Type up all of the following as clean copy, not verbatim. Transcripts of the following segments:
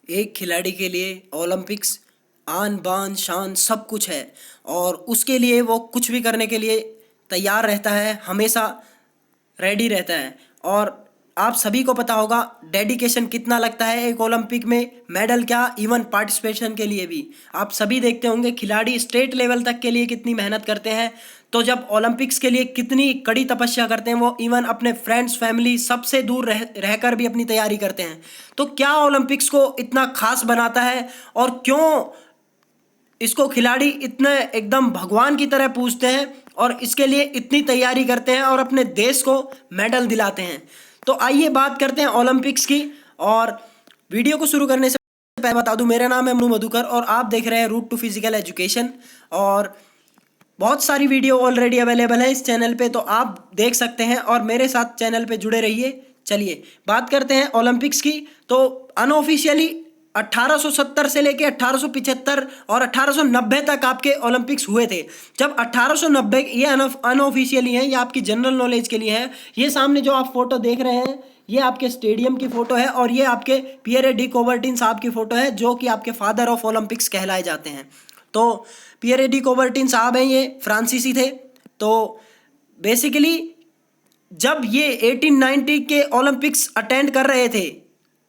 एक खिलाड़ी के लिए ओलंपिक्स आन बान शान सब कुछ है और उसके लिए वो कुछ भी करने के लिए तैयार रहता है, हमेशा रेडी रहता है। और आप सभी को पता होगा डेडिकेशन कितना लगता है एक ओलंपिक में, मेडल क्या इवन पार्टिसिपेशन के लिए भी। आप सभी देखते होंगे खिलाड़ी स्टेट लेवल तक के लिए कितनी मेहनत करते हैं, तो जब ओलंपिक्स के लिए कितनी कड़ी तपस्या करते हैं वो, इवन अपने फ्रेंड्स फैमिली सबसे दूर रहकर भी अपनी तैयारी करते हैं। तो क्या ओलंपिक्स को इतना खास बनाता है और क्यों इसको खिलाड़ी इतने एकदम भगवान की तरह पूजते हैं और इसके लिए इतनी तैयारी करते हैं और अपने देश को मेडल दिलाते हैं। तो आइए बात करते हैं ओलंपिक्स की। और वीडियो को शुरू करने से पहले बता दूं, मेरा नाम है मनु मधुकर और आप देख रहे हैं रूट टू फिजिकल एजुकेशन। और बहुत सारी वीडियो ऑलरेडी अवेलेबल है इस चैनल पे, तो आप देख सकते हैं और मेरे साथ चैनल पे जुड़े रहिए। चलिए बात करते हैं ओलंपिक्स की। तो अनऑफिशियली 1870 से लेके 1875 और 1890 तक आपके ओलंपिक्स हुए थे। जब 1890, ये अनऑफिशियली है, ये आपकी जनरल नॉलेज के लिए है। ये सामने जो आप फोटो देख रहे हैं ये आपके स्टेडियम की फोटो है और ये आपके पियरे डी कोबर्टिन साहब की फोटो है, जो कि आपके फादर ऑफ ओलंपिक्स कहलाए जाते हैं। तो पियरे डी कोबर्टिन साहब हैं, ये फ्रांसीसी थे। तो बेसिकली जब ये 1890 के ओलंपिक्स अटेंड कर रहे थे,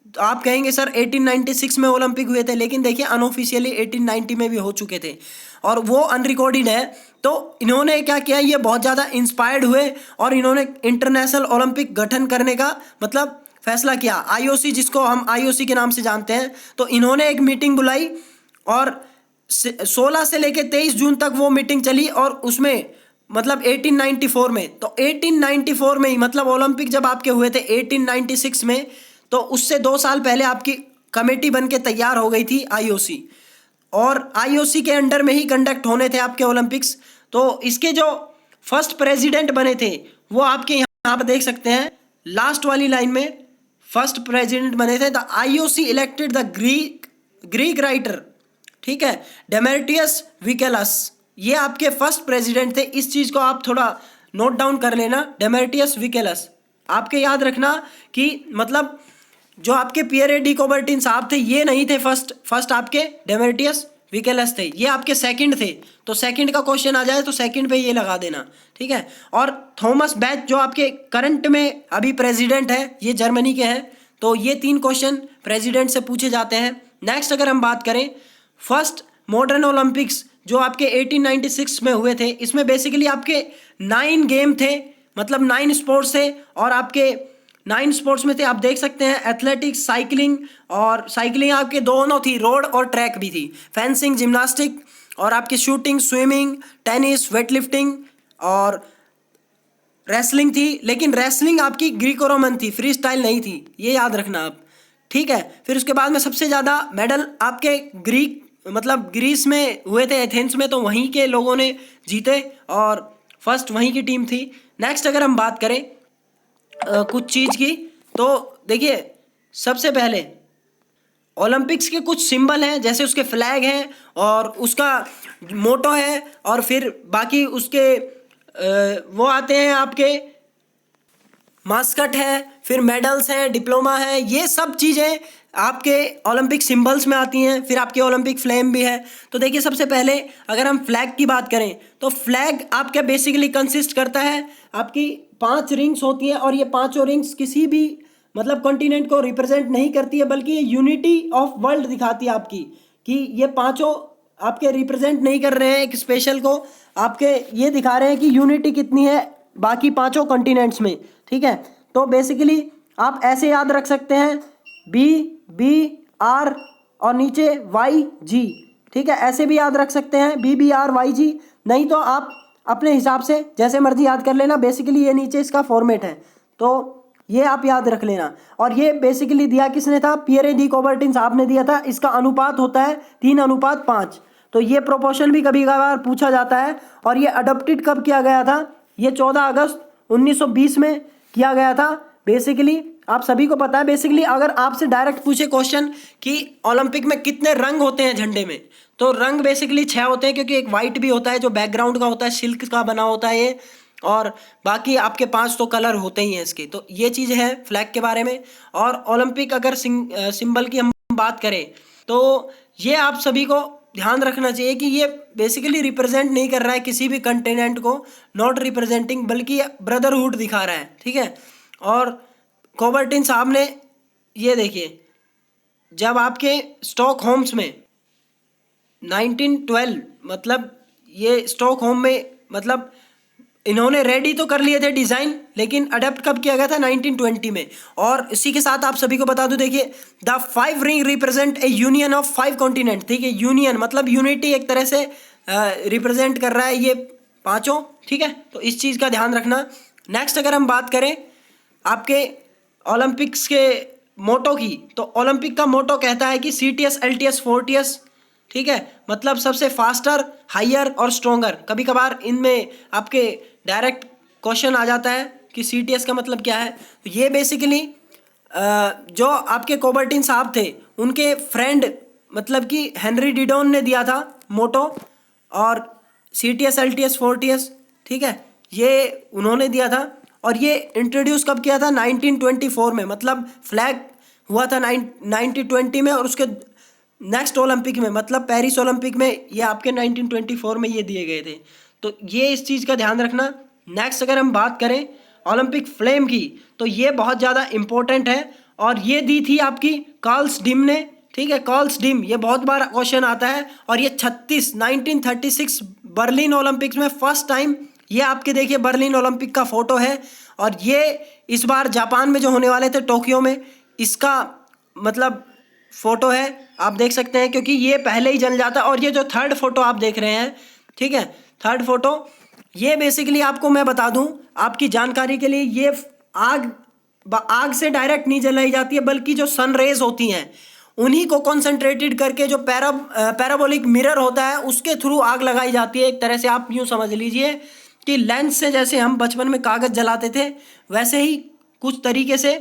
तो आप कहेंगे सर 1896 में ओलंपिक हुए थे, लेकिन देखिए अनऑफिशियली 1890 में भी हो चुके थे और वो अनरिकॉर्डेड है। तो इन्होंने क्या किया, ये बहुत ज़्यादा इंस्पायर्ड हुए और इन्होंने इंटरनेशनल ओलंपिक गठन करने का मतलब फैसला किया। आईओसी, जिसको हम आईओसी के नाम से जानते हैं, तो इन्होंने एक मीटिंग बुलाई और 16 से लेकर 23 जून तक वो मीटिंग चली और उसमें मतलब 1894 में, तो 1894 में ही मतलब ओलंपिक जब आपके हुए थे 1896 में, तो उससे 2 साल पहले आपकी कमेटी बन के तैयार हो गई थी आईओसी, और आईओसी के अंडर में ही कंडक्ट होने थे आपके ओलंपिक्स। तो इसके जो फर्स्ट प्रेसिडेंट बने थे वो आपके यहाँ पर देख सकते हैं लास्ट वाली लाइन में, फर्स्ट प्रेसिडेंट बने थे the IOC elected the Greek writer, ठीक है, डेमेट्रियस विकेलस। ये आपके फर्स्ट प्रेसिडेंट थे। इस चीज़ को आप थोड़ा नोट डाउन कर लेना, डेमेट्रियस विकेलस। आपके याद रखना कि मतलब जो आपके पियरे डी कोबर्टिन साहब थे ये नहीं थे फर्स्ट आपके डेमेट्रियस विकेलस थे, ये आपके सेकंड थे। तो सेकंड का क्वेश्चन आ जाए तो सेकंड पे ये लगा देना, ठीक है। और थॉमस बैच जो आपके करंट में अभी प्रेसिडेंट है, ये जर्मनी के हैं। तो ये 3 क्वेश्चन प्रेसिडेंट से पूछे जाते हैं। नेक्स्ट अगर हम बात करें फर्स्ट मॉडर्न ओलंपिक्स जो आपके 1896 में हुए थे, इसमें बेसिकली आपके 9 गेम थे, मतलब 9 स्पोर्ट्स थे। और आपके 9 स्पोर्ट्स में थे, आप देख सकते हैं एथलेटिक्स, साइकिलिंग, और साइकिलिंग आपके दोनों थी, रोड और ट्रैक भी थी, फेंसिंग, जिम्नास्टिक, और आपकी शूटिंग, स्विमिंग, टेनिस, वेटलिफ्टिंग और रेसलिंग थी। लेकिन रेसलिंग आपकी ग्रीको रोमन थी, फ्री स्टाइल नहीं थी, ये याद रखना आप, ठीक है। फिर उसके बाद में सबसे ज़्यादा मेडल आपके ग्रीस में हुए थे, एथेंस में, तो वहीं के लोगों ने जीते और फर्स्ट वहीं की टीम थी। नेक्स्ट अगर हम बात करें कुछ चीज़ की, तो देखिए सबसे पहले ओलंपिक्स के कुछ सिंबल हैं, जैसे उसके फ्लैग हैं और उसका मोटो है, और फिर बाकी उसके वो आते हैं आपके मास्कट है, फिर मेडल्स हैं, डिप्लोमा है, ये सब चीज़ें आपके ओलंपिक सिंबल्स में आती हैं। फिर आपके ओलंपिक फ्लेम भी है। तो देखिए सबसे पहले अगर हम फ्लैग की बात करें तो फ्लैग आपका बेसिकली कंसिस्ट करता है, आपकी 5 रिंग्स होती हैं और ये 5 रिंग्स किसी भी मतलब कॉन्टिनेंट को रिप्रेजेंट नहीं करती है, बल्कि ये यूनिटी ऑफ वर्ल्ड दिखाती है आपकी, कि ये 5 आपके रिप्रेजेंट नहीं कर रहे हैं एक स्पेशल को, आपके ये दिखा रहे हैं कि यूनिटी कितनी है बाकी 5 कॉन्टिनेंट्स में, ठीक है। तो बेसिकली आप ऐसे याद रख सकते हैं BBR और नीचे YG, ठीक है, ऐसे भी याद रख सकते हैं BBRYG, नहीं तो आप अपने हिसाब से जैसे मर्जी याद कर लेना। बेसिकली ये नीचे इसका फॉर्मेट है, तो ये आप याद रख लेना। और ये बेसिकली दिया किसने था, पियरे डी कोबर्टिन साहब ने दिया था। इसका अनुपात होता है 3:5। तो ये प्रोपोर्शन भी कभी कभार पूछा जाता है। और ये अडॉप्टेड कब किया गया था, ये 14 अगस्त 1920 में किया गया था। बेसिकली आप सभी को पता है, बेसिकली अगर आपसे डायरेक्ट पूछे क्वेश्चन कि ओलंपिक में कितने रंग होते हैं झंडे में, तो रंग बेसिकली 6 होते हैं, क्योंकि एक वाइट भी होता है जो बैकग्राउंड का होता है, सिल्क का बना होता है ये, और बाकी आपके 5 तो कलर होते ही हैं इसके। तो ये चीज़ है फ्लैग के बारे में। और ओलंपिक अगर सिंबल की हम बात करें तो ये आप सभी को ध्यान रखना चाहिए कि ये बेसिकली रिप्रेजेंट नहीं कर रहा है किसी भी कंटिनेंट को, नॉट रिप्रेजेंटिंग, बल्कि ब्रदरहुड दिखा रहा है, ठीक है। और कोबर्टिन साहब ने ये देखिए, जब आपके स्टॉकहोम्स में 1912 मतलब ये स्टॉकहोम में मतलब इन्होंने रेडी तो कर लिए थे डिज़ाइन, लेकिन अडेप्ट कब किया गया था 1920 में। और इसी के साथ आप सभी को बता दूं, देखिए the 5 ring represent A union of 5 continent, ठीक है। यूनियन मतलब यूनिटी एक तरह से रिप्रेजेंट कर रहा है ये पांचों, ठीक है। तो इस चीज़ का ध्यान रखना। नेक्स्ट अगर हम बात करें आपके ओलंपिक्स के मोटो की, तो ओलंपिक का मोटो कहता है कि CTS LTS FORTIS, ठीक है। मतलब सबसे फास्टर, हायर और स्ट्रोंगर। कभी कभार इनमें आपके डायरेक्ट क्वेश्चन आ जाता है कि CTS का मतलब क्या है। तो ये बेसिकली जो आपके कोबर्टिन साहब थे उनके फ्रेंड मतलब कि हेनरी डिडॉन ने दिया था मोटो, और CTS LTS FORTIS, ठीक है, ये उन्होंने दिया था। और ये इंट्रोड्यूस कब किया था 1924 में, मतलब फ्लैग हुआ था 1920 में, और उसके नेक्स्ट ओलंपिक में मतलब पेरिस ओलंपिक में ये आपके 1924 में ये दिए गए थे। तो ये इस चीज़ का ध्यान रखना। नेक्स्ट अगर हम बात करें ओलंपिक फ्लेम की, तो ये बहुत ज़्यादा इम्पोर्टेंट है, और ये दी थी आपकी कार्ल्स डिम ने, ठीक है। कार्ल्स डिम, ये बहुत बार क्वेश्चन आता है, और ये 1936 बर्लिन ओलंपिक्स में फर्स्ट टाइम, ये आपके देखिए बर्लिन ओलंपिक का फोटो है, और ये इस बार जापान में जो होने वाले थे टोक्यो में, इसका मतलब फोटो है, आप देख सकते हैं, क्योंकि ये पहले ही जल जाता। और ये जो थर्ड फोटो आप देख रहे हैं, ठीक है, थर्ड फोटो, ये बेसिकली आपको मैं बता दूं आपकी जानकारी के लिए, ये आग से डायरेक्ट नहीं जलाई जाती है, बल्कि जो सन रेज होती हैं उन्हीं को कॉन्सेंट्रेटेड करके जो पैराबोलिक मिरर होता है उसके थ्रू आग लगाई जाती है। एक तरह से आप यूँ समझ लीजिए कि लेंस से, जैसे हम बचपन में कागज़ जलाते थे, वैसे ही कुछ तरीके से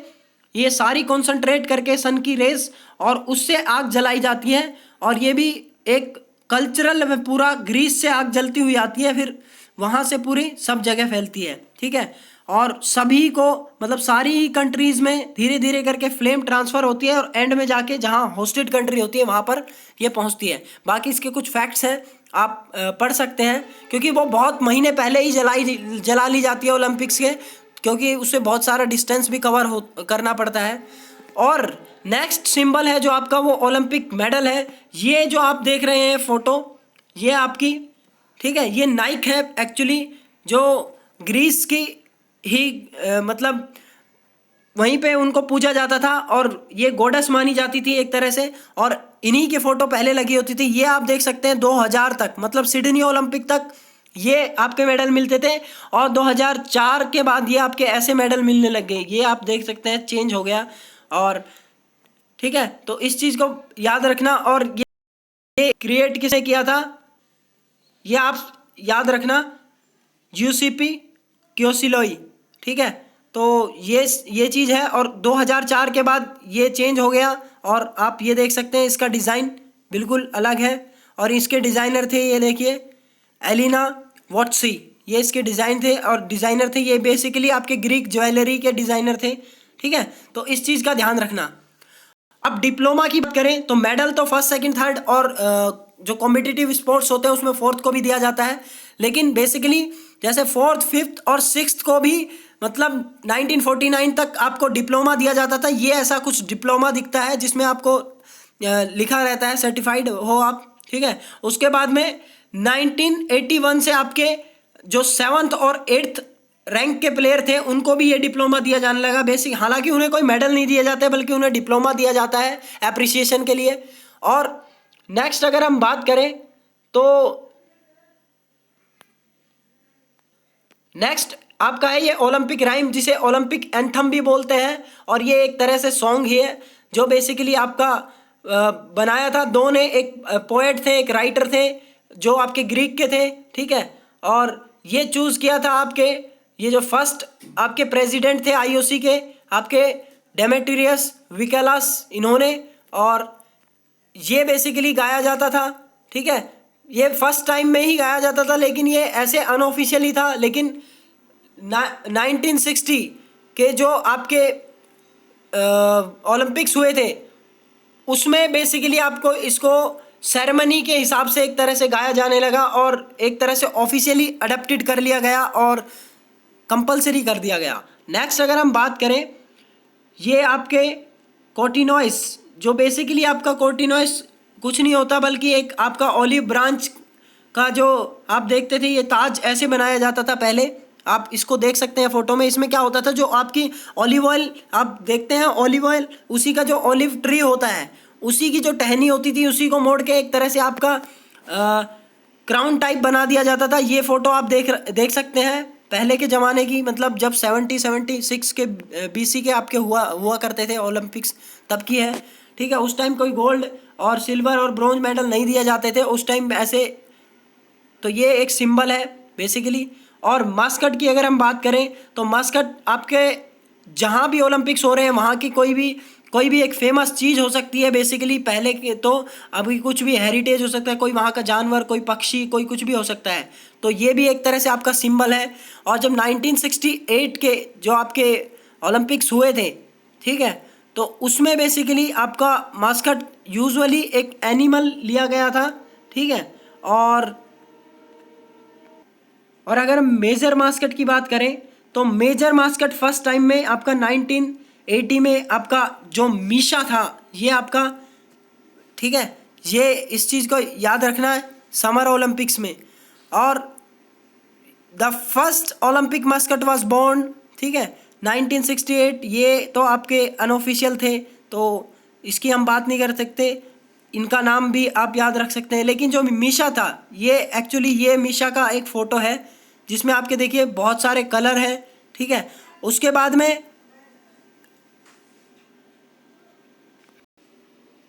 ये सारी कॉन्सेंट्रेट करके सन की रेज, और उससे आग जलाई जाती है। और ये भी एक कल्चरल में पूरा ग्रीस से आग जलती हुई आती है, फिर वहाँ से पूरी सब जगह फैलती है, ठीक है। और सभी को मतलब सारी ही कंट्रीज़ में धीरे धीरे करके फ्लेम ट्रांसफ़र होती है, और एंड में जाके जहाँ होस्टेड कंट्री होती है वहाँ पर ये पहुँचती है। बाकी इसके कुछ फैक्ट्स हैं, आप पढ़ सकते हैं, क्योंकि वो बहुत महीने पहले ही जला ली जाती है ओलंपिक्स के, क्योंकि उससे बहुत सारा डिस्टेंस भी कवर करना पड़ता है। और नेक्स्ट सिंबल है जो आपका, वो ओलंपिक मेडल है। ये जो आप देख रहे हैं फोटो, ये आपकी, ठीक है, ये नाइक है एक्चुअली, जो ग्रीस की ही मतलब वहीं पे उनको पूजा जाता था, और ये गॉडेस मानी जाती थी एक तरह से, और इन्हीं की फ़ोटो पहले लगी होती थी। ये आप देख सकते हैं 2000 तक, मतलब सिडनी ओलंपिक तक ये आपके मेडल मिलते थे, और 2004 के बाद ये आपके ऐसे मेडल मिलने लग गए। ये आप देख सकते हैं चेंज हो गया, और ठीक है, तो इस चीज़ को याद रखना। और ये क्रिएट किसने किया था, ये आप याद रखना, यूसीपी क्योसिलोई, ठीक है। तो ये चीज़ है, और 2004 के बाद ये चेंज हो गया, और आप ये देख सकते हैं इसका डिज़ाइन बिल्कुल अलग है। और इसके डिज़ाइनर थे, ये देखिए एलिना वॉट्सी, ये इसके डिज़ाइन थे और डिज़ाइनर थे। ये बेसिकली आपके ग्रीक ज्वेलरी के डिज़ाइनर थे, ठीक है। तो इस चीज़ का ध्यान रखना। अब डिप्लोमा की बात करें तो मेडल तो फर्स्ट सेकंड थर्ड और जो कॉम्पिटिटिव स्पोर्ट्स होते हैं उसमें फोर्थ को भी दिया जाता है, लेकिन बेसिकली जैसे फोर्थ फिफ्थ और सिक्स्थ को भी मतलब 1949 तक आपको डिप्लोमा दिया जाता था। ये ऐसा कुछ डिप्लोमा दिखता है जिसमें आपको लिखा रहता है सर्टिफाइड हो आप, ठीक है। उसके बाद में 1981 से आपके जो सेवन्थ और एट्थ रैंक के प्लेयर थे उनको भी ये डिप्लोमा दिया जाने लगा बेसिक। हालांकि उन्हें कोई मेडल नहीं दिए जाते बल्कि उन्हें डिप्लोमा दिया जाता है एप्रिसिएशन के लिए। और नेक्स्ट अगर हम बात करें तो नेक्स्ट आपका है ये ओलंपिक राइम, जिसे ओलंपिक एंथम भी बोलते हैं, और ये एक तरह से सॉन्ग ही है जो बेसिकली आपका बनाया था दो ने, एक पोएट थे एक राइटर थे जो आपके ग्रीक के थे, ठीक है। और ये चूज़ किया था आपके ये जो फर्स्ट आपके प्रेसिडेंट थे आईओसी के आपके डेमेट्रियस विकलास इन्होंने, और ये बेसिकली गाया जाता था, ठीक है। ये फर्स्ट टाइम में ही गाया जाता था लेकिन ये ऐसे अनऑफिशियली था। लेकिन 1960 के जो आपके ओलंपिक्स हुए थे उसमें बेसिकली आपको इसको सेरेमनी के हिसाब से एक तरह से गाया जाने लगा और एक तरह से ऑफिशियली अडॉप्टेड कर लिया गया और कंपलसरी कर दिया गया। नेक्स्ट अगर हम बात करें, ये आपके कोटिनोइस, जो बेसिकली आपका कोटिनोइस कुछ नहीं होता बल्कि एक आपका ऑलिव ब्रांच का जो आप देखते थे, ये ताज ऐसे बनाया जाता था पहले। आप इसको देख सकते हैं फोटो में। इसमें क्या होता था, जो आपकी ऑलिव ऑयल आप देखते हैं, ऑलिव ऑयल उसी का जो ऑलिव ट्री होता है उसी की जो टहनी होती थी उसी को मोड़ के एक तरह से आपका क्राउन टाइप बना दिया जाता था। ये फोटो आप देख सकते हैं पहले के ज़माने की, मतलब जब 76 के BC के आपके हुआ करते थे ओलंपिक्स, तब की है। ठीक है, उस टाइम कोई गोल्ड और सिल्वर और ब्रॉन्ज मेडल नहीं दिए जाते थे उस टाइम ऐसे। तो ये एक सिंबल है बेसिकली। और मास्कट की अगर हम बात करें तो मास्कट आपके जहाँ भी ओलंपिक्स हो रहे हैं वहाँ की कोई भी एक फेमस चीज़ हो सकती है बेसिकली। पहले के तो अभी कुछ भी हेरिटेज हो सकता है, कोई वहाँ का जानवर, कोई पक्षी, कोई कुछ भी हो सकता है। तो ये भी एक तरह से आपका सिंबल है। और जब 1968 के जो आपके ओलंपिक्स हुए थे, ठीक है, तो उसमें बेसिकली आपका मास्कट यूजुअली एक एनिमल लिया गया था। ठीक है, और अगर मेजर मास्कट की बात करें तो मेजर मास्कट फर्स्ट टाइम में आपका 1980 में आपका जो मीशा था ये आपका, ठीक है, ये इस चीज़ को याद रखना है समर ओलंपिक्स में। और the first Olympic mascot was born, ठीक है, 1968। ये तो आपके अनऑफिशियल थे तो इसकी हम बात नहीं कर सकते, इनका नाम भी आप याद रख सकते हैं। लेकिन जो मीशा था ये एक्चुअली ये मीशा का एक फ़ोटो है जिसमें आपके देखिए बहुत सारे कलर हैं। ठीक है, उसके बाद में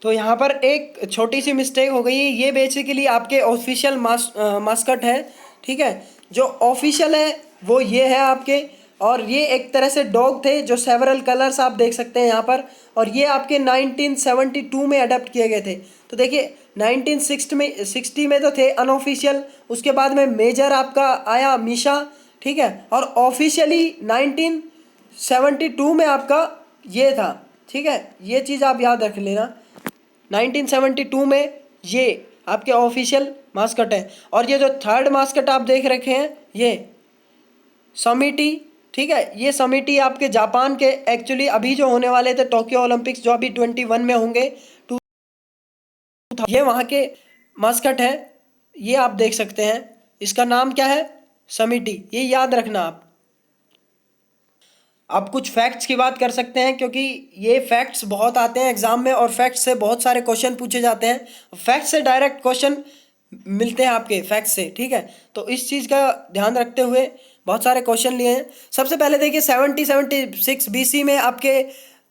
तो यहाँ पर एक छोटी सी मिस्टेक हो गई। ये बेसिकली आपके ऑफिशियल मास्कट है। ठीक है, जो ऑफिशियल है वो ये है आपके, और ये एक तरह से डॉग थे जो सेवरल कलर्स आप देख सकते हैं यहाँ पर। और ये आपके 1972 में अडॉप्ट किए गए थे। तो देखिए 1960 में तो थे अनऑफिशियल, उसके बाद में मेजर आपका आया मीशा, ठीक है, और ऑफिशियली 1972 में आपका ये था। ठीक है, ये चीज़ आप याद रख लेना, 1972 में ये आपके ऑफिशियल मास्कट है। और ये जो थर्ड मास्कट आप देख रखे हैं ये समिटी, ठीक है, ये समिटी आपके जापान के एक्चुअली अभी जो होने वाले थे टोक्यो ओलंपिक्स जो अभी 21 में होंगे, ये वहाँ के मास्कट है। ये आप देख सकते हैं, इसका नाम क्या है, समिटी, ये याद रखना आप। अब कुछ फैक्ट्स की बात कर सकते हैं क्योंकि ये फैक्ट्स बहुत आते हैं एग्जाम में और फैक्ट्स से बहुत सारे क्वेश्चन पूछे जाते हैं। फैक्ट्स से डायरेक्ट क्वेश्चन मिलते हैं आपके फैक्ट्स से। ठीक है, तो इस चीज़ का ध्यान रखते हुए बहुत सारे क्वेश्चन लिए हैं। सबसे पहले देखिए 76 BC में आपके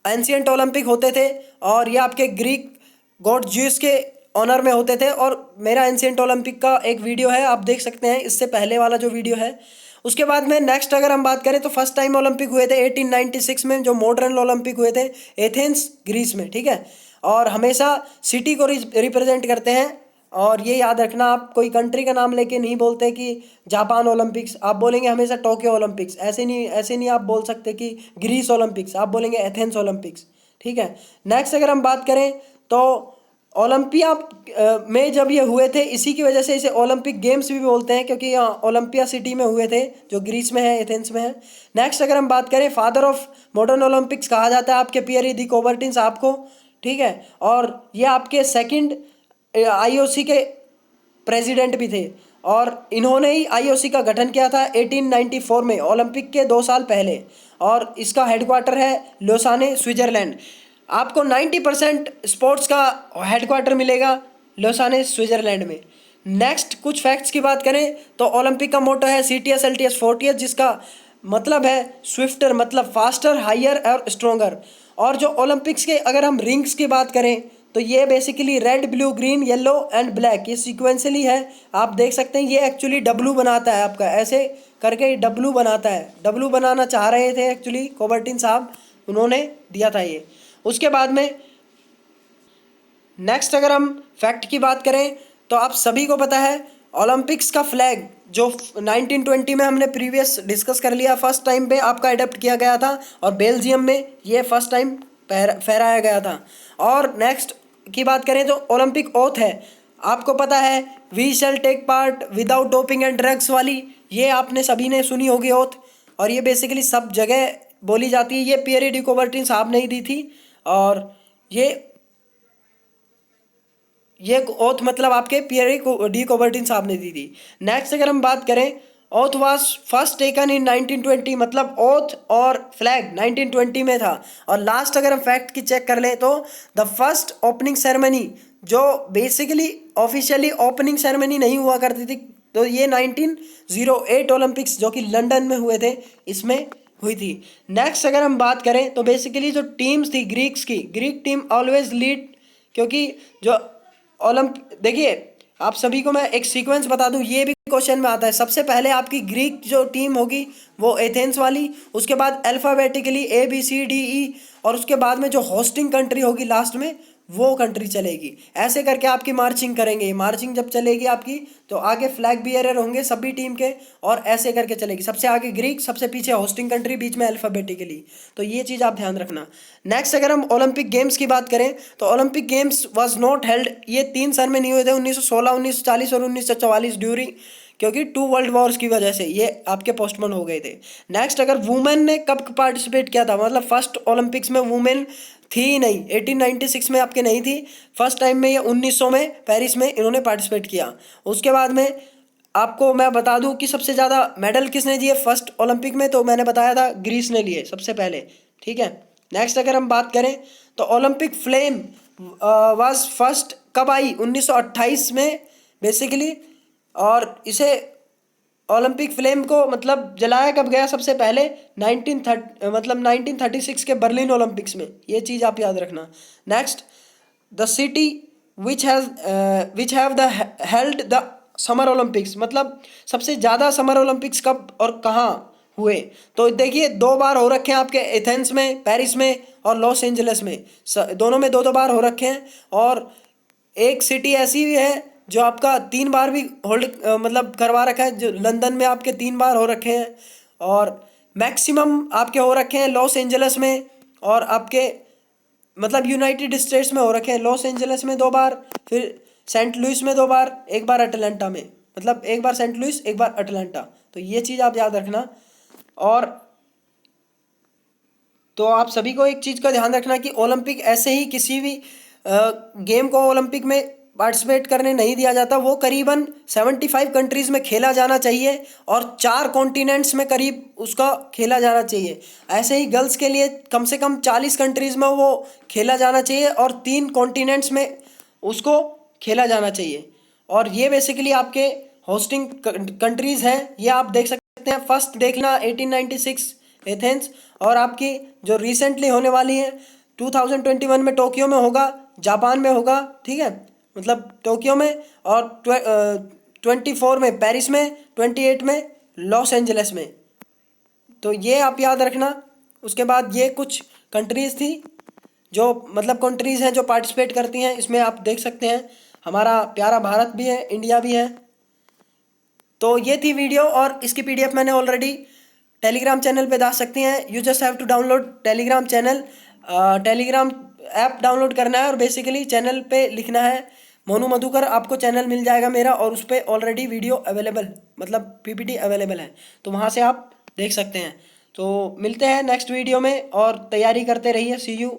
एंशियंट ओलंपिक होते थे और ये आपके ग्रीक गॉड ज्यूस के ऑनर में होते थे। और मेरा एंशियंट ओलंपिक का एक वीडियो है, आप देख सकते हैं, इससे पहले वाला जो वीडियो है। उसके बाद में नेक्स्ट अगर हम बात करें तो फर्स्ट टाइम ओलंपिक हुए थे 1896 में, जो मॉडर्न ओलंपिक हुए थे एथेंस ग्रीस में। ठीक है, और हमेशा सिटी को रिप्रेजेंट करते हैं। और ये याद रखना, आप कोई कंट्री का नाम लेके नहीं बोलते कि जापान ओलंपिक्स, आप बोलेंगे हमेशा टोक्यो ओलंपिक्स। ऐसे नहीं आप बोल सकते कि ग्रीस ओलंपिक्स, आप बोलेंगे एथेंस ओलंपिक्स। ठीक है, नेक्स्ट अगर हम बात करें तो ओलंपिया में जब ये हुए थे, इसी की वजह से इसे ओलंपिक गेम्स भी बोलते हैं क्योंकि यहाँ ओलंपिया सिटी में हुए थे जो ग्रीस में है, एथेंस में है। नेक्स्ट अगर हम बात करें, फादर ऑफ मॉडर्न ओलंपिक्स कहा जाता है आपके पियरे दी कोबर्टिन साहब को। ठीक है, और ये आपके सेकंड IOC के प्रेसिडेंट भी थे और इन्होंने ही IOC का गठन किया था 1894 में, ओलंपिक के 2 साल पहले। और इसका हेडक्वार्टर है लोसाने, स्विट्जरलैंड। आपको 90% स्पोर्ट्स का हेडक्वार्टर मिलेगा लोसाने, स्विट्जरलैंड में। नेक्स्ट कुछ फैक्ट्स की बात करें तो ओलंपिक का मोटो है CTS LTS 40, जिसका मतलब है स्विफ्टर, मतलब फास्टर, हायर और स्ट्रोंगर। और जो ओलंपिक्स के अगर हम रिंग्स की बात करें तो ये basically red, blue, green, yellow and black, ये सीक्वेंसली है, आप देख सकते हैं। ये एक्चुअली डब्लू बनाता है आपका, ऐसे करके डब्लू बनाता है। डब्लू बनाना चाह रहे थे एक्चुअली कोबर्टिन साहब, उन्होंने दिया था ये। उसके बाद में नेक्स्ट अगर हम फैक्ट की बात करें तो आप सभी को पता है ओलंपिक्स का फ्लैग जो 1920 में हमने प्रीवियस डिस्कस कर लिया, फर्स्ट टाइम पे आपका अडॉप्ट किया गया था और बेल्जियम में ये फर्स्ट टाइम फहराया गया था। और नेक्स्ट की बात करें तो ओलंपिक ओथ है, आपको पता है we shall take part without doping and drugs वाली, ये आपने सभी ने सुनी होगी ओथ। और ये बेसिकली सब जगह बोली जाती है, ये पियरे डी कुबर्टिन साहब ने ही दी थी। और ये ओथ मतलब आपके पियरे डी कुबर्टिन साहब ने दी थी। नेक्स्ट अगर हम बात करें, oath was first taken in 1920, मतलब ओथ और फ्लैग 1920 में था। और लास्ट अगर हम फैक्ट की चेक कर ले तो द फर्स्ट ओपनिंग सेरेमनी, जो बेसिकली ऑफिशियली ओपनिंग सेरेमनी नहीं हुआ करती थी, तो ये 1908 ओलंपिक्स जो कि लंदन में हुए थे, इसमें हुई थी। नेक्स्ट अगर हम बात करें तो बेसिकली जो टीम्स थी ग्रीक्स की, ग्रीक टीम ऑलवेज लीड, क्योंकि जो देखिए आप सभी को मैं एक सीक्वेंस बता दूं, ये भी क्वेश्चन में आता है। सबसे पहले आपकी ग्रीक जो टीम होगी वो एथेंस वाली, उसके बाद अल्फ़ाबेटिकली ABCDE, और उसके बाद में जो होस्टिंग कंट्री होगी लास्ट में वो कंट्री चलेगी। ऐसे करके आपकी मार्चिंग करेंगे, मार्चिंग जब चलेगी आपकी तो आगे फ्लैग बियरर होंगे सभी टीम के, और ऐसे करके चलेगी, सबसे आगे ग्रीक, सबसे पीछे होस्टिंग कंट्री, बीच में अल्फ़ाबेटिकली। तो ये चीज़ आप ध्यान रखना। नेक्स्ट अगर हम ओलंपिक गेम्स की बात करें तो Olympic games was not held, ये 3 सन में नहीं हुए थे, 1916, 1940 और 1944 ड्यूरिंग, क्योंकि 2 वर्ल्ड वॉर्स की वजह से ये आपके पोस्टपोन हो गए थे। नेक्स्ट अगर वुमेन ने कब पार्टिसिपेट किया था, मतलब फर्स्ट ओलंपिक्स में वुमेन थी ही नहीं, 1896 में आपके नहीं थी, फर्स्ट टाइम में ये 1900 में पेरिस में इन्होंने पार्टिसिपेट किया। उसके बाद में आपको मैं बता दूं कि सबसे ज़्यादा मेडल किसने दिए फर्स्ट ओलंपिक में, तो मैंने बताया था ग्रीस ने लिए सबसे पहले, ठीक है। नेक्स्ट अगर हम बात करें तो ओलंपिक फ्लेम वाज फर्स्ट कब आई, 1928 में बेसिकली। और इसे ओलंपिक फ्लेम को मतलब जलाया कब गया सबसे पहले, 1936 के बर्लिन ओलंपिक्स में, ये चीज़ आप याद रखना। Next, the city which have the held the summer Olympics, मतलब सबसे ज़्यादा समर ओलंपिक्स कब और कहाँ हुए, तो देखिए 2 बार हो रखे हैं आपके, एथेंस में, पेरिस में और लॉस एंजलिस में, दोनों में 2 बार हो रखे हैं। और एक सिटी ऐसी भी है जो आपका 3 बार भी होल्ड मतलब करवा रखा है, जो लंदन में आपके 3 बार हो रखे हैं, और मैक्सिमम आपके हो रखे हैं लॉस एंजलिस में, और आपके मतलब यूनाइटेड स्टेट्स में हो रखे हैं, लॉस एंजलिस में 2 बार, फिर सेंट लुइस में 2 बार, एक बार अटलांटा में, मतलब एक बार सेंट लुइस एक बार अटलांटा, तो ये चीज़ आप याद रखना। और तो आप सभी को एक चीज़ का ध्यान रखना कि ओलंपिक ऐसे ही किसी भी गेम को ओलंपिक में पार्टिसिपेट करने नहीं दिया जाता, वो करीबन 75 कंट्रीज़ में खेला जाना चाहिए, और 4 कॉन्टिनेंट्स में करीब उसका खेला जाना चाहिए। ऐसे ही गर्ल्स के लिए कम से कम 40 कंट्रीज़ में वो खेला जाना चाहिए, और 3 कॉन्टिनेंट्स में उसको खेला जाना चाहिए। और ये बेसिकली आपके होस्टिंग कंट्रीज़ हैं, ये आप देख सकते हैं। फर्स्ट देखना 1896 एथेंस, और आपकी जो रिसेंटली होने वाली है 2021 में टोक्यो में होगा, जापान में होगा, ठीक है, मतलब टोक्यो में, और 24 में पेरिस में, 28 में लॉस एंजलिस में, तो ये आप याद रखना। उसके बाद ये कुछ कंट्रीज़ थी जो मतलब कंट्रीज़ हैं जो पार्टिसिपेट करती हैं, इसमें आप देख सकते हैं हमारा प्यारा भारत भी है, इंडिया भी है। तो ये थी वीडियो, और इसकी PDF मैंने ऑलरेडी टेलीग्राम चैनल पे डाल सकती हैं। You just have to download Telegram channel, Telegram app download करना है, और बेसिकली चैनल पे लिखना है मोनू मधुकर, आपको चैनल मिल जाएगा मेरा, और उस पर ऑलरेडी वीडियो अवेलेबल, मतलब PPT अवेलेबल है, तो वहाँ से आप देख सकते हैं। तो मिलते हैं नेक्स्ट वीडियो में, और तैयारी करते रहिए। सी यू।